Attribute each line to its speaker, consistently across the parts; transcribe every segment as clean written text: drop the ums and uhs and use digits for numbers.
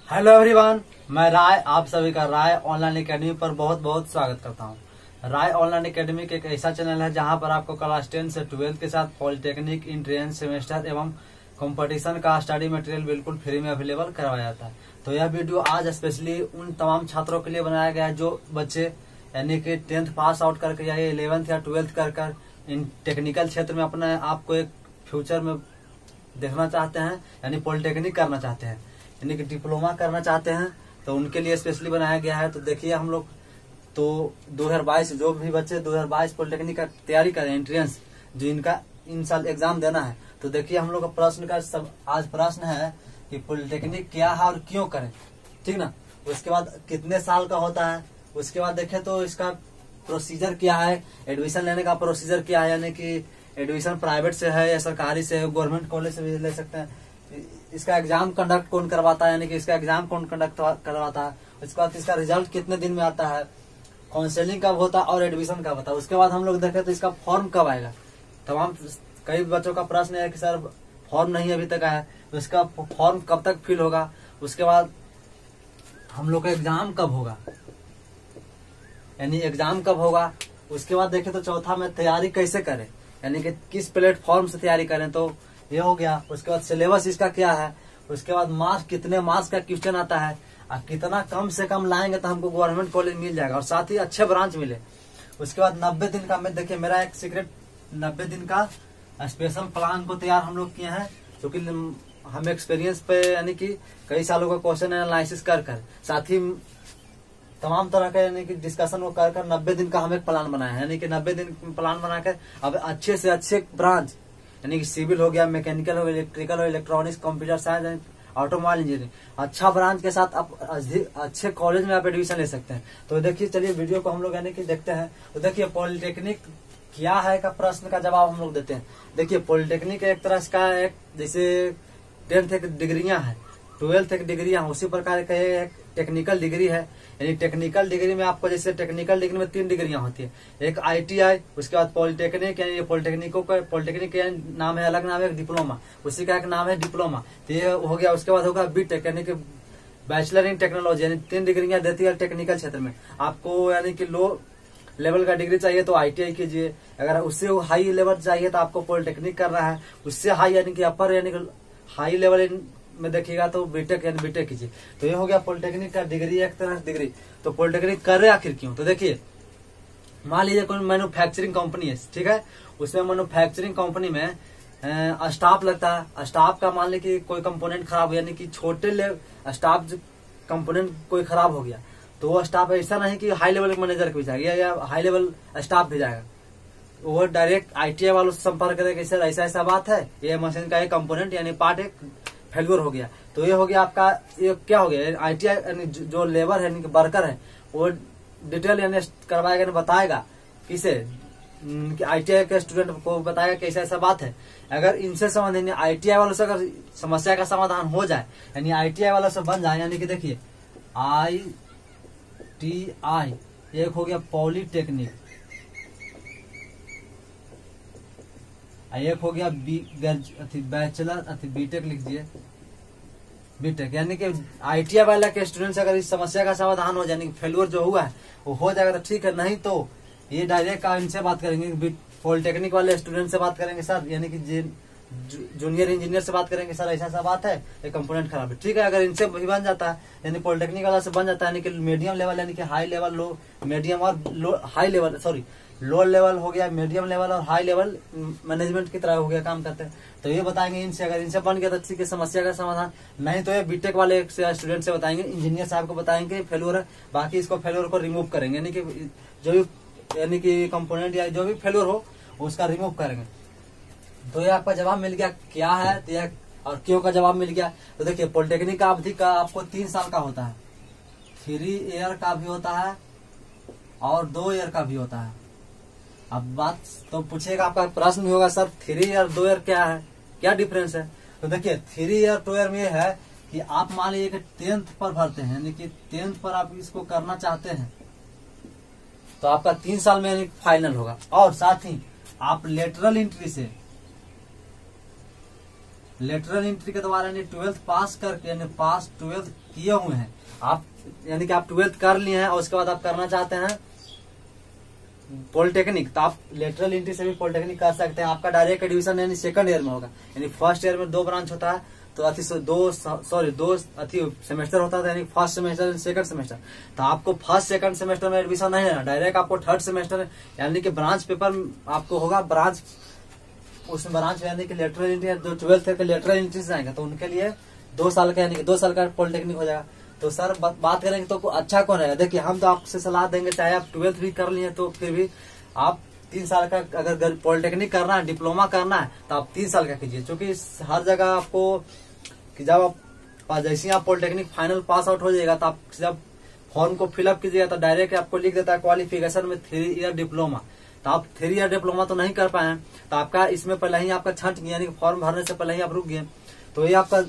Speaker 1: Hello everyone, मैं राय आप सभी का राय ऑनलाइन एकेडमी पर बहुत बहुत स्वागत करता हूं। राय ऑनलाइन एकेडमी एक ऐसा चैनल है जहां पर आपको क्लास 10 से 12 के साथ पॉलिटेक्निक, इंट्रेंस, सेमेस्टर एवं कंपटीशन का स्टडी मटेरियल बिल्कुल फ्री में अवेलेबल करवाया जाता है। तो यह वीडियो आज स्पेशली उन तमाम छात्रों के लिए बनाया गया है जो बच्चे यानी कि 10th पास आउट करके या 11th या 12th कर इन टेक्निकल क्षेत्र में अपने आप को एक फ्यूचर में देखना चाहते हैं, यानी पॉलिटेक्निक करना चाहते हैं, यानी कि डिप्लोमा करना चाहते हैं। तो उनके लिए स्पेशली बनाया गया है। तो देखिए हम लोग तो 2022 जो भी बच्चे 2022 पॉलिटेक्निक का तैयारी करें, एंट्रेंस जो इनका इन साल एग्जाम देना है, तो देखिए हम लोग का प्रश्न का सब आज प्रश्न है कि पॉलिटेक्निक क्या है और क्यों करें, ठीक ना। उसके बाद कितने साल का होता है, उसके बाद देखें तो इसका प्रोसीजर क्या है, एडमिशन लेने का प्रोसीजर क्या है, यानी कि एडमिशन प्राइवेट से है या सरकारी से है, गवर्नमेंट कॉलेज से भी ले सकते हैं। इसका एग्जाम कंडक्ट कौन करवाता है, यानी कि इसका एग्जाम कौन कंडक्ट करवाता है। उसके बाद इसका रिजल्ट कितने दिन में आता है, काउंसलिंग कब होता है और एडमिशन कब होता है। उसके बाद हम लोग देखें तो इसका फॉर्म कब आएगा। तमाम कई बच्चों का प्रश्न है कि सर फॉर्म नहीं अभी तक आया, तो इसका फॉर्म कब तक फिल होगा। उसके बाद हम लोग का एग्जाम कब होगा, यानी एग्जाम कब होगा। उसके बाद देखें तो चौथा में तैयारी कैसे करें, यानी कि किस प्लेटफॉर्म से तैयारी करें, तो ये हो गया। उसके बाद सिलेबस इसका क्या है। उसके बाद मार्क्स कितने मार्क्स का क्वेश्चन आता है और कितना कम से कम लाएंगे तो हमको गवर्नमेंट कॉलेज मिल जाएगा और साथ ही अच्छे ब्रांच मिले। उसके बाद 90 दिन का, मैं देखिए मेरा एक सीक्रेट 90 दिन का स्पेशल प्लान को तैयार हम लोग किए हैं, क्योंकि हम एक्सपीरियंस पे यानी कि कई सालों का क्वेश्चन एनालिसिस कर साथ ही तमाम तरह का यानी कि डिस्कशन को कर 90 दिन का हम एक प्लान बनाए हैं। यानी कि 90 दिन प्लान बनाकर अब अच्छे से अच्छे ब्रांच, यानी कि सिविल हो गया, मैकेनिकल हो गया, इलेक्ट्रिकल हो, electronics, computer science, automobile engineering, अच्छा ब्रांच के साथ आप अच्छे कॉलेज में आप एडमिशन ले सकते हैं। तो देखिए चलिए वीडियो को हम लोग यानी कि देखते हैं। तो देखिए पॉलिटेक्निक क्या है का प्रश्न का जवाब हम लोग देते हैं। देखिए पॉलिटेक्निक एक तरह का एक जैसे 10th एक डिग्रियां है, 12th एक डिग्रियां, उसी प्रकार का एक टेक्निकल डिग्री है। यानी टेक्निकल डिग्री में आपको जैसे टेक्निकल डिग्री में 3 डिग्रियां होती है, एक ITI, उसके बाद पॉलिटेक्निक, यानी पॉलिटेक्निक का नाम है, अलग नाम है डिप्लोमा, उसी का एक नाम है डिप्लोमा। तो ये हो गया। उसके बाद होगा बीटेक, यानी कि बैचलर इन टेक्नोलॉजी, यानी 3 डिग्रियां देती है टेक्निकल क्षेत्र में। आपको यानी कि लो लेवल का डिग्री चाहिए तो ITI कीजिए, अगर उससे हाई लेवल चाहिए तो आपको पॉलिटेक्निक करना है, उससे हाई यानी कि अपर यानी कि हाई लेवल में देखिएगा तो बीटेक यानी बीटेक कीजिए। तो ये हो गया पॉलिटेक्निक का डिग्री, एक तरह से डिग्री। तो पॉलिटेक्निक कर रहे आखिर क्यों, तो देखिए मान लीजिए कोई मैन्युफैक्चरिंग कंपनी है, ठीक है, उसमें मैन्युफैक्चरिंग कंपनी में स्टाफ लगता है। स्टाफ का मान लीजिए कोई कंपोनेंट खराब, यानी कि छोटे स्टाफ कंपोनेंट कोई खराब हो गया, तो वो स्टाफ ऐसा नहीं कि हाई लेवल मैनेजर भी जाएगा या हाई लेवल स्टाफ भी जाएगा, वो डायरेक्ट ITI वालों से संपर्क करेगा, सर ऐसा ऐसा बात है, ये मशीन का एक कंपोनेंट यानी पार्ट एक फेल्यूर हो गया। तो ये हो गया आपका, ये क्या हो गया, ITI यानी जो लेबर है, यानी वर्कर है, वो डिटेल यानी करवाएगा, यानी बताएगा किसे, ITI के स्टूडेंट को बताएगा कि ऐसा ऐसा बात है। अगर इनसे संबंधित ITI वालों से अगर समस्या का समाधान हो जाए, यानी ITI वालों से बन जाए, यानी कि देखिए ITI एक हो गया पॉलिटेक्निक, एक हो गया बैचलर बीटेक लिख दिए, बीटेक, यानी कि ITI वाला के स्टूडेंट से अगर इस समस्या का समाधान हो जाए, यानी फेल्यूर जो हुआ है वो हो जाएगा तो ठीक है, नहीं तो ये डायरेक्ट इनसे बात करेंगे, पॉलिटेक्निक वाले स्टूडेंट से बात करेंगे, सर यानी कि जूनियर इंजीनियर से बात करेंगे, सर ऐसा ऐसा बात है, ये कंपोनेंट खराब है, ठीक है। अगर इनसे भी बन जाता है, यानी पॉलिटेक्निक वाला से बन जाता है, यानी कि मीडियम लेवल, यानी कि हाई लेवल, लो मीडियम और low high level, sorry low level हो गया, मीडियम लेवल और हाई लेवल मैनेजमेंट की तरह हो गया, काम करते हैं। तो ये बताएंगे इनसे, अगर इनसे बन गया तो ठीक है, समस्या का समाधान। नहीं तो ये बीटेक वाले स्टूडेंट से बताएंगे, इंजीनियर साहब को बताएंगे फेल्यूर है, बाकी इसको फेल्यूर को रिमूव करेंगे, यानी कि जो भी यानी कि कंपोनेंट या जो भी फेल्यूर हो उसका रिमूव करेंगे। तो ये आपका जवाब मिल गया क्या है, तो यह और क्यों का जवाब मिल गया। तो देखिए पॉलिटेक्निक का अवधि का आपको 3 साल का होता है, 3 ईयर का भी होता है और 2 ईयर का भी होता है। अब बात तो पूछेगा, आपका प्रश्न भी होगा, सर 3 ईयर 2 ईयर क्या है, क्या डिफरेंस है। तो देखिए 3 ईयर 2 ईयर में ये है कि आप मान लीजिए कि 10th पर भरते हैं, यानी कि 10th पर आप इसको करना चाहते हैं, तो आपका 3 साल में यानी फाइनल होगा। और साथ ही आप लेटरल एंट्री से लेटरल एंट्री के द्वारा यानी 12th पास करके यानी पास 12th किए हुए हैं आप, यानी कि आप 12th कर लिए हैं और उसके बाद आप करना चाहते हैं पॉलिटेक्निक, तो आप लेटरल एंट्री से भी पॉलिटेक्निक कर सकते हैं। आपका डायरेक्ट एडमिशन यानी सेकंड ईयर में होगा, यानी फर्स्ट ईयर में 2 ब्रांच होता है, तो दो सेमेस्टर होता है, यानी first semester and second semester. तो आपको फर्स्ट सेकंड सेमेस्टर में एडमिशन नहीं लेना, डायरेक्ट आपको थर्ड सेमेस्टर यानी कि ब्रांच पेपर आपको होगा, ब्रांच उसमें ब्रांच यानी कि लेटरल एंट्री जो 12th के लेटरल एंट्री से आएंगे तो उनके लिए 2 साल का यानी कि 2 साल का पॉलिटेक्निक हो जाएगा। तो सर बात करेंगे तो अच्छा कौन रहेगा, देखिए हम तो आपसे सलाह देंगे, चाहे आप 12th भी कर लिए तो फिर भी आप 3 साल का अगर पॉलिटेक्निक करना है, डिप्लोमा करना है तो आप 3 साल का कीजिए, क्योंकि हर जगह आपको कि जब आप जैसे आप पॉलिटेक्निक फाइनल पास आउट हो जाएगा तो आप जब फॉर्म को फिलअप कीजिएगा तो डायरेक्ट आपको लिख देता है क्वालिफिकेशन में 3 ईयर डिप्लोमा। तो आप 3 ईयर डिप्लोमा तो नहीं कर पाए, तो आपका इसमें पहले ही आपका छंट गया, यानी कि फॉर्म भरने से पहले ही आप रुक गए। तो ये आपका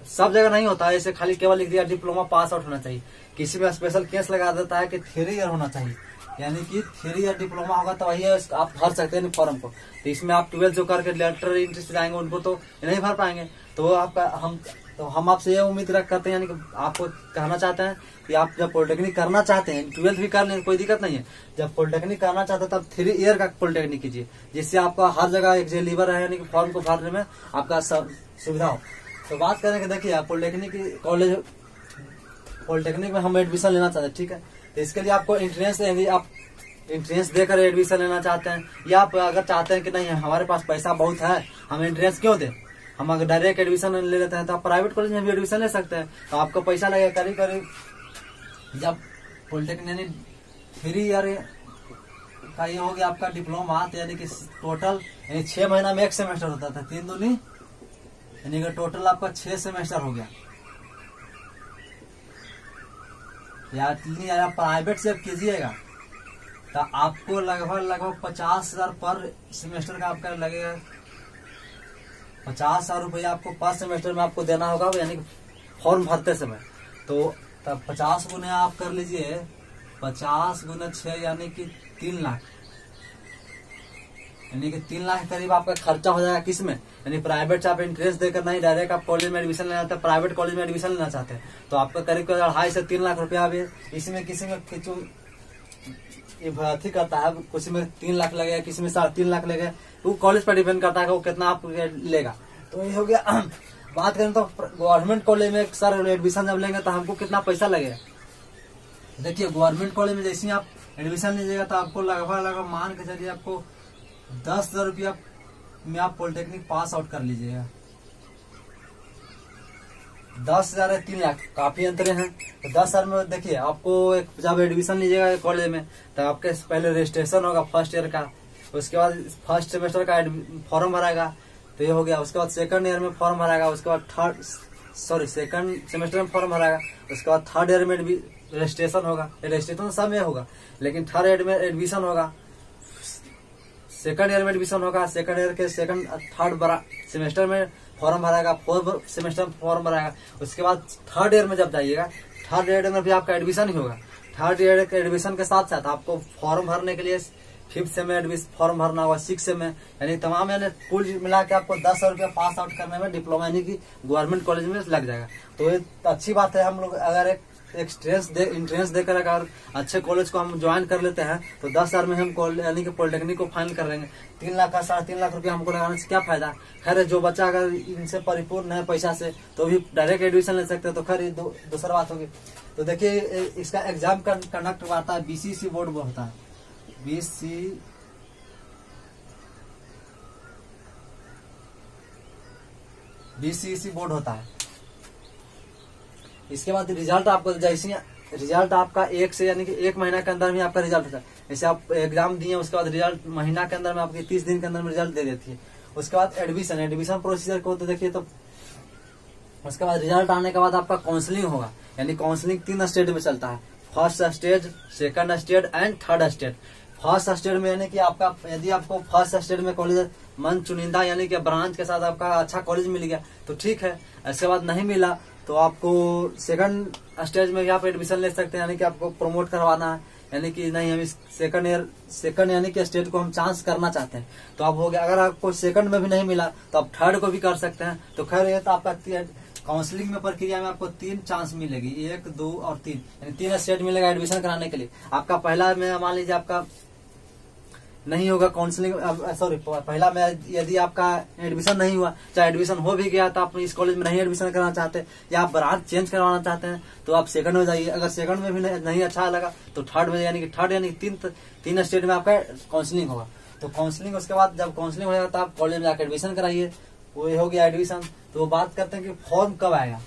Speaker 1: सब जगह नहीं होता है, ऐसे खाली केवल लिख दिया डिप्लोमा पास आउट होना चाहिए। किसी में स्पेशल केस लगा देता है कि 3 ईयर होना चाहिए, यानी कि 3 ईयर डिप्लोमा होगा तो वही आप भर सकते हैं फॉर्म को। तो इसमें आप 12th जो करके लेटर एंट्री से जाएंगे उनको तो नहीं भर पाएंगे। तो आपका हम आपसे ये उम्मीद करते हैं, यानी कि आपको कहना चाहते हैं कि आप जब पॉलिटेक्निक करना चाहते हैं, 12th भी कर लें कोई दिक्कत नहीं है, जब पॉलिटेक्निक करना चाहते हैं तब 3 ईयर का पॉलिटेक्निक कीजिए, जिससे आपका हर जगह एक जेलीवर है, यानी कि फॉर्म को भरने में आपका सुविधा हो। तो बात करेंगे, देखिए पॉलिटेक्निक कॉलेज पॉलिटेक्निक में हम एडमिशन लेना चाहते हैं, ठीक है, तो इसके लिए आपको एंट्रेंस देंगे, आप एंट्रेंस देकर एडमिशन लेना चाहते हैं, या आप अगर चाहते हैं कि नहीं हमारे पास पैसा बहुत है हम एंट्रेंस क्यों दें, हम अगर डायरेक्ट एडमिशन ले लेते हैं तो आप प्राइवेट कॉलेज में भी एडमिशन ले सकते हैं। तो आपको पैसा लगेगा करीब जब पॉलिटेक्निक यानी 3 ईयर का ये हो गया आपका डिप्लोमा, तो यानी कि टोटल यानी 6 महीना में 1 सेमेस्टर होता था, 3 दूनी यानी कि टोटल आपका 6 सेमेस्टर हो गया। या 3 ईयर आप प्राइवेट से कीजिएगा तो आपको लगभग 50,000 पर सेमेस्टर का आपका लगेगा, 50,000 रुपया आपको पर सेमेस्टर में आपको देना होगा, यानी फॉर्म भरते समय। तो तब 50 गुने आप कर लीजिए, 50 गुने 6 यानी कि 3 लाख, यानी कि 3 लाख करीब आपका खर्चा हो जाएगा। किसमें, यानी प्राइवेट से आप इंटरेस्ट देकर नहीं, डायरेक्ट आप कॉलेज में एडमिशन लेना चाहते हैं, प्राइवेट कॉलेज में एडमिशन लेना चाहते हैं, तो आपका करीब 2.5 से 3 लाख रुपया भी इसमें किसी में ये भर्ती करता है, किसी में 3 लाख लगेगा, किसी में 3.5 लाख लगेगा, वो कॉलेज पर डिपेंड करता है कि वो कितना आप लेगा। तो ये हो गया। बात करें तो गवर्नमेंट कॉलेज में सर एडमिशन जब लेंगे तो हमको कितना पैसा लगेगा, देखिए गवर्नमेंट कॉलेज में जैसे आप एडमिशन लीजिएगा तो आपको लगभग मान के चलिए आपको 10,000 रुपया में आप पॉलिटेक्निक पास आउट कर लीजिएगा। 10,000 है 3 लाख, काफी अंतर है। तो 10,000 में देखिए आपको जब एडमिशन लीजिएगा कॉलेज में तो आपके पहले रजिस्ट्रेशन होगा फर्स्ट ईयर का, उसके बाद फर्स्ट सेमेस्टर का फॉर्म भराएगा, तो ये हो गया। उसके बाद सेकंड ईयर में फॉर्म भराएगा, उसके बाद सेकंड सेमेस्टर में फॉर्म भराएगा, उसके बाद थर्ड ईयर में भी रजिस्ट्रेशन होगा, रजिस्ट्रेशन सब में होगा, लेकिन थर्ड ईयर में एडमिशन होगा, सेकंड ईयर में एडमिशन होगा, सेकंड ईयर के थर्ड सेमेस्टर में फॉर्म भराएगा, फोर्थ सेमेस्टर में फॉर्म भराएगा। उसके बाद थर्ड ईयर में जब जाइएगा, थर्ड ईयर में भी आपका एडमिशन ही होगा। थर्ड ईयर के एडमिशन के साथ साथ आपको फॉर्म भरने के लिए 5th से में एडमिशन फॉर्म भरना होगा, 6 से में, यानी तमाम यानी कुल मिला के आपको 10,000 रुपया पास आउट करने में डिप्लोमा यानी कि गवर्नमेंट कॉलेज में लग जाएगा। तो ये अच्छी बात है, हम लोग अगर एक इंट्रेंस देकर अगर अच्छे कॉलेज को हम ज्वाइन कर लेते हैं तो 10,000 में हम यानी कि पॉलिटेक्निक को फाइनल कर लेंगे। 3 लाख का 3.5 लाख रुपया हमको लगाने से क्या फायदा। खैर जो बच्चा अगर इनसे परिपूर्ण है पैसा से तो भी डायरेक्ट एडमिशन ले सकते हैं, तो खैर दूसरा बात होगी। तो देखिए इसका एग्जाम कंडक्ट करता है बीसीसी बोर्ड में होता है, बीसीसी बोर्ड होता है। इसके बाद रिजल्ट आपको जैसे रिजल्ट आपका 1 से यानी कि 1 महीना के अंदर में आपका रिजल्ट होता है। जैसे आप एग्जाम दिए उसके बाद रिजल्ट महीना के अंदर में आपके 30 दिन के अंदर में रिजल्ट दे देती है। उसके बाद एडमिशन प्रोसीजर को तो देखिए, तो उसके बाद रिजल्ट आने के बाद आपका काउंसलिंग होगा, यानी काउंसलिंग 3 स्टेज में चलता है, first stage, second stage and third stage. First stage में यानी कि आपका यदि आपको फर्स्ट स्टेज में कॉलेज मन चुनिंदा यानी कि ब्रांच के साथ आपका अच्छा कॉलेज मिल गया तो ठीक है, इसके बाद नहीं मिला तो आपको सेकंड स्टेज में भी आप एडमिशन ले सकते हैं, यानी कि आपको प्रमोट करवाना है यानी कि नहीं हम इस सेकंड यानी कि स्टेट को हम चांस करना चाहते हैं तो अब हो गया। अगर आपको सेकंड में भी नहीं मिला तो आप थर्ड को भी कर सकते हैं। तो खैर ये तो आपका काउंसलिंग में प्रक्रिया में आपको 3 चांस मिलेगी, 1, 2 और 3, यानी 3 स्टेट मिलेगा एडमिशन कराने के लिए। आपका पहला में मान लीजिए आपका नहीं होगा काउंसलिंग, सॉरी पहला में यदि आपका एडमिशन नहीं हुआ, चाहे एडमिशन हो भी गया तो आप इस कॉलेज में नहीं एडमिशन कराना चाहते या आप ब्रांच चेंज करवाना चाहते हैं तो आप सेकंड में जाइए। अगर सेकंड में भी नहीं अच्छा लगा तो थर्ड में, यानी कि थर्ड यानी 3 स्टेट में आपका काउंसलिंग होगा। तो काउंसलिंग उसके बाद जब काउंसलिंग हो जाएगा तो आप कॉलेज में जाकर एडमिशन कराइए। वो हो गया एडमिशन। तो वो बात करते हैं कि फॉर्म कब आएगा,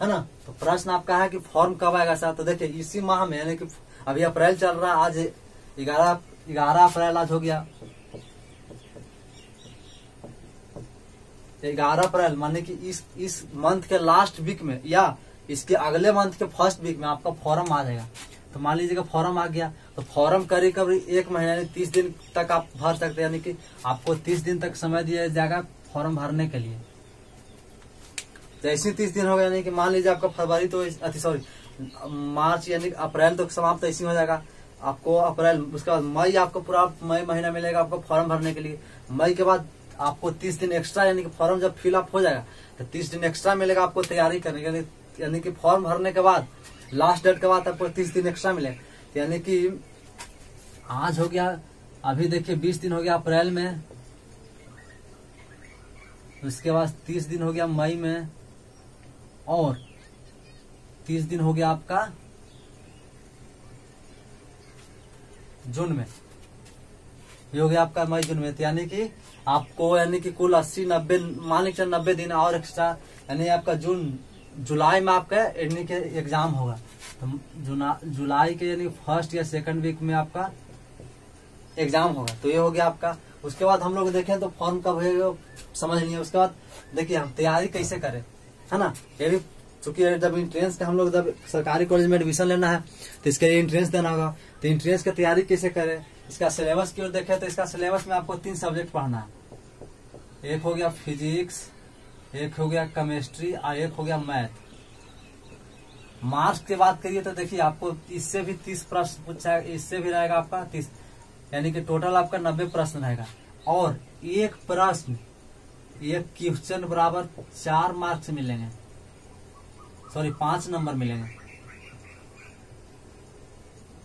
Speaker 1: है ना। तो प्रश्न आपका है कि फॉर्म कब आएगा सर। तो देखिए इसी माह में, यानी कि अभी अप्रैल चल रहा है, आज 11 अप्रैल आज हो गया। 11 अप्रैल माने कि इस मंथ के लास्ट वीक में या इसके अगले मंथ के फर्स्ट वीक में आपका फॉर्म आ जाएगा। तो मान लीजिएगा फॉर्म आ गया तो फॉर्म करीब 1 महीना यानी 30 दिन तक आप भर सकते हैं, यानी कि आपको 30 दिन तक समय दिया जाएगा फॉर्म भरने के लिए। जैसे 30 दिन हो गया, यानी कि मान लीजिए आपका फरवरी तो मार्च यानी अप्रैल तक समाप्त ऐसी हो जाएगा। आपको अप्रैल, उसके बाद मई, आपको पूरा मई महीना मिलेगा आपको फॉर्म भरने के लिए। मई के बाद आपको 30 दिन एक्स्ट्रा, यानी कि फॉर्म जब फिलअप हो जाएगा तो 30 दिन एक्स्ट्रा मिलेगा आपको तैयारी करने के लिए। यानी कि फॉर्म भरने के बाद लास्ट डेट के बाद आपको 30 दिन एक्स्ट्रा मिलेगा। यानी कि आज हो गया, अभी देखिए 20 दिन हो गया अप्रैल में, उसके बाद 30 दिन हो गया मई में और 30 दिन हो गया आपका जून में। ये हो गया आपका मई जून में। यानी कि आपको यानी कि कुल 80-90 मान लीजिए 90 दिन और एक्स्ट्रा, यानी आपका जुलाई में आपका यानी कि एग्जाम होगा। तो जुलाई के यानी फर्स्ट या सेकंड वीक में आपका एग्जाम होगा। तो ये हो गया आपका। उसके बाद हम लोग देखें तो फॉर्म कब होगा समझ नहीं है। उसके बाद देखिए हम तैयारी कैसे करें, है ना। ये भी चूंकि जब इंट्रेंस का हम लोग जब सरकारी कॉलेज में एडमिशन लेना है तो इसके लिए इंट्रेंस देना होगा। तो इंट्रेंस की तैयारी कैसे करें, इसका सिलेबस की ओर देखें तो इसका सिलेबस में आपको 3 सब्जेक्ट पढ़ना है। एक हो गया फिजिक्स, एक हो गया केमिस्ट्री और एक हो गया मैथ। मार्क्स की बात करिए तो देखिए आपको इससे भी 30 प्रश्न पूछा है, इससे भी रहेगा आपका 30, यानी कि टोटल आपका 90 प्रश्न रहेगा। और एक प्रश्न, एक क्वेश्चन बराबर 4 मार्क्स मिलेंगे, सॉरी 5 नंबर मिलेंगे।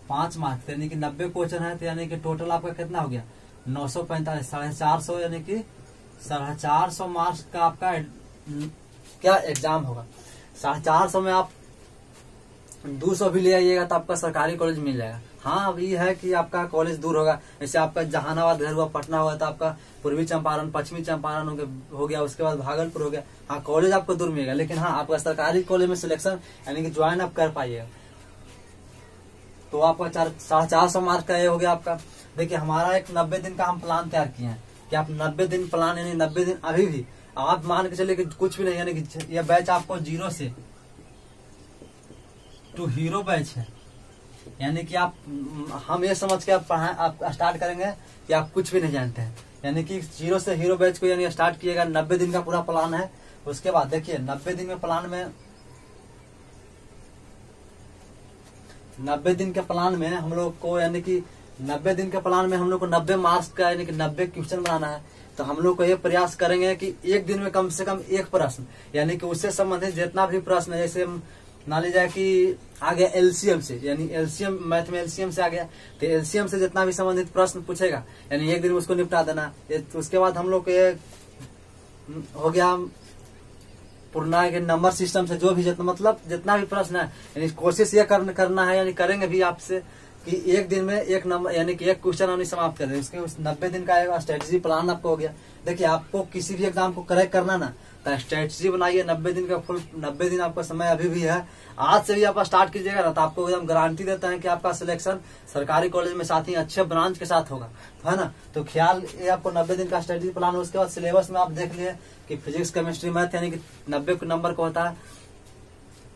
Speaker 1: 5 मार्क्स यानी कि 90 क्वेश्चन है, तो यानी कि टोटल आपका कितना हो गया 945, 450, यानी कि 450 मार्क्स का आपका क्या एग्जाम होगा। 450 में आप 200 भी ले आइएगा तो आपका सरकारी कॉलेज मिल जाएगा। हाँ अब ये है कि आपका कॉलेज दूर होगा, जैसे आपका जहानाबाद घर हुआ, पटना हुआ, तो आपका पूर्वी चंपारण, पश्चिमी चंपारण हो गया, उसके बाद भागलपुर हो गया। हाँ कॉलेज आपको दूर मिलेगा, लेकिन हाँ आपका सरकारी कॉलेज में सिलेक्शन यानी कि ज्वाइन आप कर पाइएगा। तो आपका 450 मार्क का ये हो गया आपका। देखिए हमारा एक 90 दिन का हम प्लान तैयार किए हैं कि आप 90 दिन प्लान, यानी 90 दिन अभी भी आप मान के चलिए कि कुछ भी नहीं, यानी कि यह बैच आपको 0 से टू हीरो बैच है। यानी कि आप, हम ये समझ के आप स्टार्ट करेंगे कि आप कुछ भी नहीं जानते हैं, यानी कि 0 से हीरो बैच को यानी स्टार्ट किएगा। 90 दिन का पूरा प्लान है। उसके बाद देखिए 90 दिन के प्लान में, 90 दिन के प्लान में हम लोग को, यानी कि 90 दिन के प्लान में हम लोग को 90 मार्क्स का यानी कि 90 क्वेश्चन बनाना है। तो हम लोग को ये प्रयास करेंगे कि एक दिन में कम से कम एक प्रश्न, यानी कि उससे संबंधित जितना भी प्रश्न है, जैसे मान लीजिए कि आ गया एलसीएम से, यानी एलसीएम मैथ में एलसीएम से आ गया, तो एलसीएम से जितना भी संबंधित प्रश्न पूछेगा यानी एक दिन में उसको निपटा देना। उसके बाद हम लोग को ये हो गया पूर्णा के नंबर सिस्टम से जो भी जितना भी प्रश्न है, यानी कोशिश ये करना है, यानी करेंगे भी आपसे कि एक दिन में एक नंबर यानी कि एक क्वेश्चन हमने समाप्त कर दे। उसके 90 दिन का एक स्ट्रेटेजी प्लान आपको हो गया। देखिए आपको किसी भी एग्जाम को करेक्ट करना ना, तो स्ट्रेटेजी बनाइए। 90 दिन का फुल 90 दिन आपका समय अभी भी है। आज से भी आप स्टार्ट कीजिएगा ना, तो आपको एकदम गारंटी देता है कि आपका सिलेक्शन सरकारी कॉलेज में साथ ही अच्छे ब्रांच के साथ होगा, है ना। तो ख्याल ये आपको 90 दिन का स्ट्रेटेजी प्लान। उसके बाद सिलेबस में आप देख लिए कि फिजिक्स केमिस्ट्री मैथ यानी कि 90 नंबर का होता है।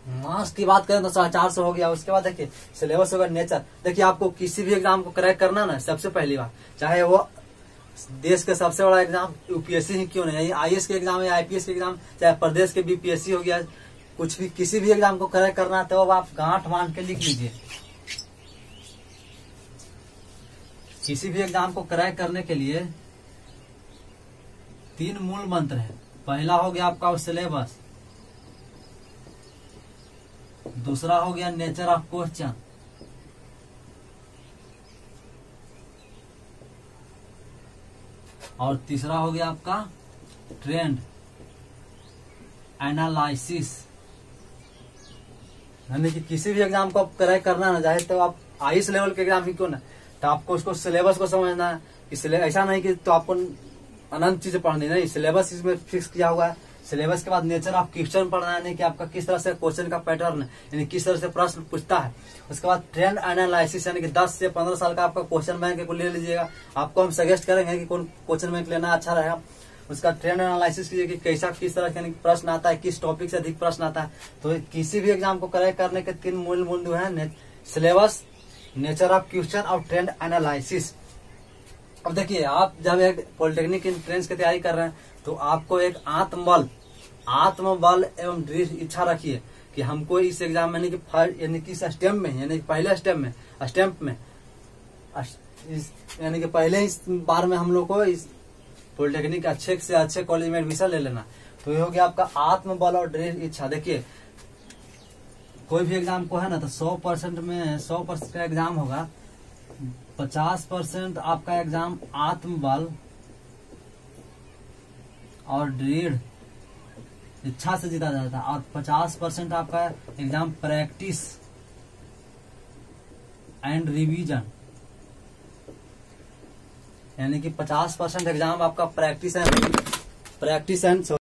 Speaker 1: मार्क्स की बात करें तो 450 हो गया। उसके बाद देखिए सिलेबस होगा नेचर। देखिए आपको किसी भी एग्जाम को क्रैक करना ना, सबसे पहली बात, चाहे वो देश के सबसे बड़ा एग्जाम यूपीएससी ही क्यों नहीं, आईएएस के एग्जाम या आईपीएस के एग्जाम, चाहे प्रदेश के बीपीएससी हो गया, कुछ भी किसी भी एग्जाम को क्रैक करना है तो अब आप गांठ बांध के लिख लीजिए किसी भी एग्जाम को क्रैक करने के लिए 3 मूल मंत्र है। पहला हो गया आपका सिलेबस, दूसरा हो गया नेचर ऑफ क्वेश्चन, और तीसरा हो गया आपका ट्रेंड एनालिसिस। यानी कि किसी भी एग्जाम को आप क्रैक करना ना चाहे तो आप आईएएस लेवल के एग्जाम ही क्यों ना, तो आपको उसको सिलेबस को समझना है। इसलिए ऐसा नहीं कि तो आपको अनंत चीजें पढ़नी, नहीं, सिलेबस इसमें फिक्स किया हुआ है। सिलेबस के बाद नेचर ऑफ क्वेश्चन पढ़ना है, कि आपका किस तरह से क्वेश्चन का पैटर्न है, यानी किस तरह से प्रश्न पूछता है। उसके बाद ट्रेंड एनालिसिस, यानी कि 10 से 15 साल का आपका क्वेश्चन बैंक को ले लीजिएगा। आपको हम सजेस्ट करेंगे कि कौन क्वेश्चन बैंक लेना अच्छा रहेगा। उसका ट्रेंड एनालिसिस कीजिए कि कैसा किस तरह का प्रश्न आता है, किस टॉपिक से अधिक प्रश्न आता है। तो किसी भी एग्जाम को क्रैक करने के 3 मूल बिंदु है, सिलेबस, नेचर ऑफ क्वेश्चन और ट्रेंड एनालिसिस। अब देखिए, आप जब एक पॉलिटेक्निक एंट्रेंस की तैयारी कर रहे हैं तो आपको एक आत्मबल एवं दृढ़ इच्छा रखिए कि हमको इस एग्जाम में यानी कि इस स्टेप में, यानी पहले स्टेप में यानी कि पहले इस बार में हम लोग को इस पॉलिटेक्निक अच्छे से अच्छे कॉलेज में एडमिशन ले लेना। तो ये हो गया आपका आत्मबल और दृढ़ इच्छा। देखिए, कोई भी एग्जाम को है ना तो 100% में 100% का एग्जाम होगा, 50% आपका एग्जाम आत्मबल और दृढ़ इच्छा से जीता जाता है, और 50% आपका एग्जाम प्रैक्टिस एंड रिवीजन, यानी कि 50% एग्जाम आपका प्रैक्टिस एंड